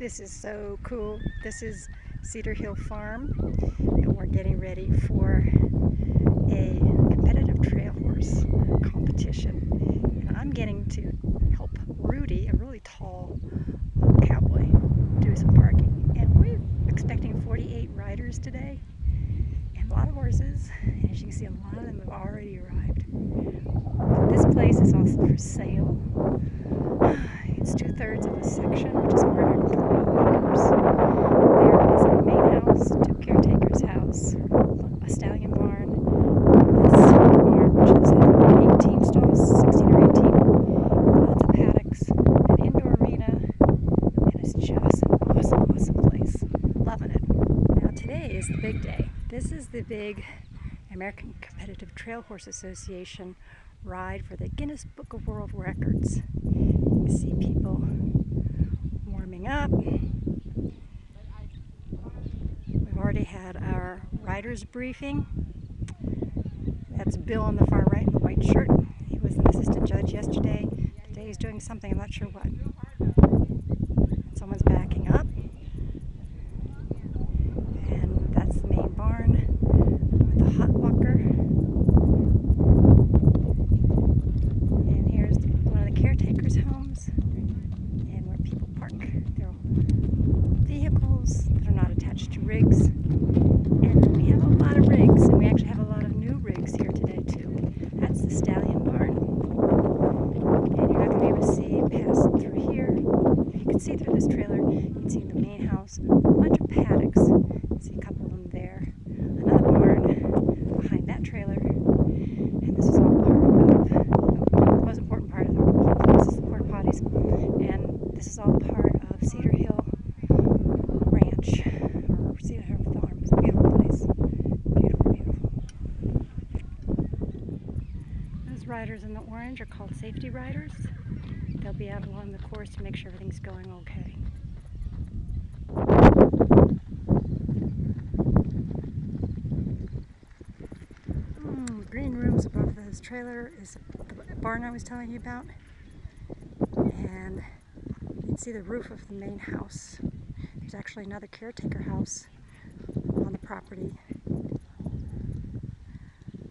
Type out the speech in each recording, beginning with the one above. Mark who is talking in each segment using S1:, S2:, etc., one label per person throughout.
S1: This is so cool. This is Cedar Hill Farm, and we're getting ready for a competitive trail horse competition. And I'm getting to help Rudy, a really tall cowboy, do some parking. And we're expecting 48 riders today, and a lot of horses. And as you can see, a lot of them have already arrived. This place is also for sale. It's 2/3 of a section, which is 420 acres. There is a main house, 2 caretakers' house, a stallion barn, this barn, which is 18 stalls, 16 or 18, lots of paddocks, an indoor arena, and it's just an awesome, awesome place. Loving it. Now today is the big day. This is the big American Competitive Trail Horse Association ride for the Guinness Book of World Records. You see people warming up. We've already had our riders briefing. That's Bill on the far right in the white shirt. He was an assistant judge yesterday. Today he's doing something, I'm not sure what. Someone's backing up. And that's the main barn with the hot walker. And here's one of the caretakers' homes, and where people park their vehicles that are not attached to rigs. And we have a lot of rigs, and we actually have a lot of new rigs here today too. That's the stallion barn. And you're not going to be able to see past through here. You can see through this trailer. You can see the main house, a bunch of paddocks. You can see a couple of them there. Another barn behind that trailer. And this is all part of the most important part of the place is the porta potties. And this is all part of Cedar Hill Ranch, or Cedar Hill Farm. It's a beautiful place. Beautiful, beautiful. Those riders in the orange are called safety riders. They'll be out along the course to make sure everything's going okay. Green rooms above this trailer is the barn I was telling you about. And you can see the roof of the main house. There's actually another caretaker house on the property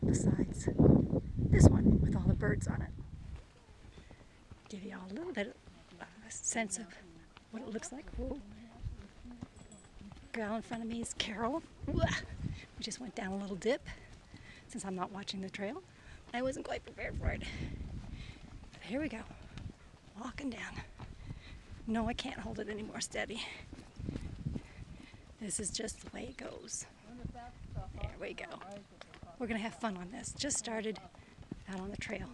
S1: besides this one with all the birds on it. Give you all a little bit of a sense of what it looks like. Whoa. Girl in front of me is Carol. We just went down a little dip since I'm not watching the trail. I wasn't quite prepared for it. But here we go. Walking down. No, I can't hold it any more steady. This is just the way it goes. There we go. We're going to have fun on this. Just started out on the trail.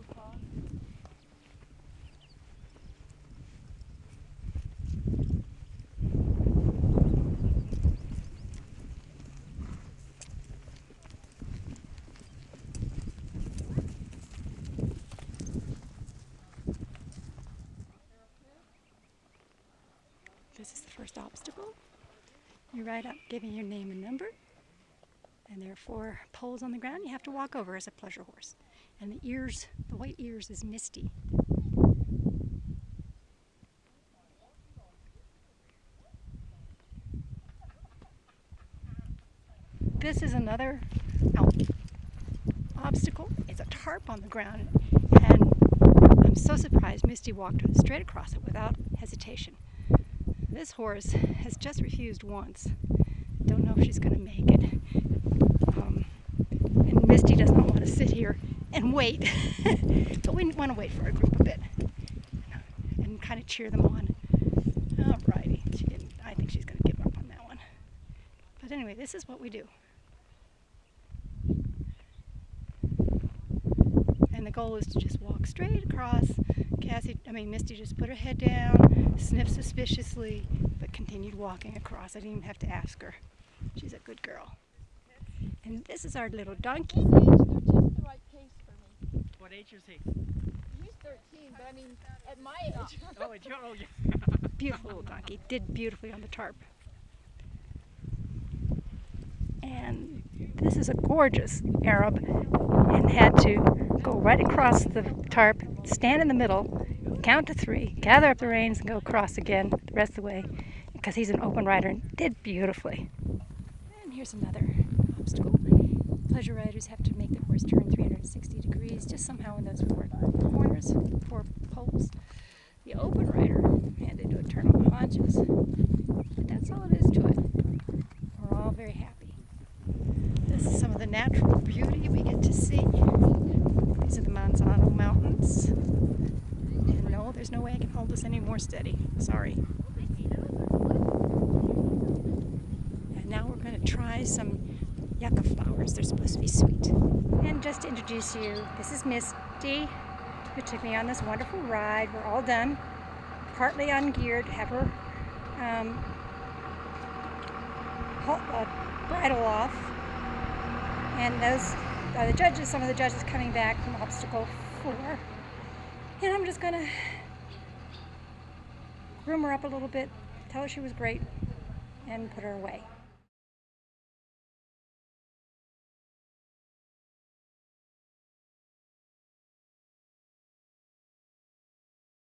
S1: This is the first obstacle. You ride up giving your name and number, and there are 4 poles on the ground you have to walk over as a pleasure horse. And the ears, the white ears, is Misty. This is another obstacle. It's a tarp on the ground, and I'm so surprised Misty walked straight across it without hesitation. This horse has just refused once. Don't know if she's going to make it. And Misty does not want to sit here and wait. But we want to wait for our group a bit and kind of cheer them on. Alrighty, I think she's going to give up on that one. But anyway, this is what we do. And the goal is to just walk straight across. Misty just put her head down, sniffed suspiciously, but continued walking across. I didn't even have to ask her. She's a good girl. And this is our little donkey.
S2: They're just the right pace for me.
S3: What age is he?
S2: He's 13, but I mean, at my age.
S3: Oh, yeah.
S1: Beautiful little donkey. Did beautifully on the tarp. And this is a gorgeous Arab, and had to go right across the tarp, stand in the middle, count to 3, gather up the reins, and go across again the rest of the way. because he's an open rider and did beautifully. And here's another obstacle. Pleasure riders have to make the horse turn 360 degrees just somehow in those four corners, four poles. The open rider had to do a turn on the haunches. But that's all it is to it. We're all very happy. This is some of the natural beauty we get to see. These are the Manzano Mountains. And no, there's no way I can hold this any more steady. Sorry. And now we're going to try some yucca flowers. They're supposed to be sweet. And just to introduce you, this is Misty, who took me on this wonderful ride. We're all done, partly ungeared, have her bridle off. And those are the judges, some of the judges coming back from obstacle 4. And I'm just gonna groom her up a little bit, tell her she was great, and put her away.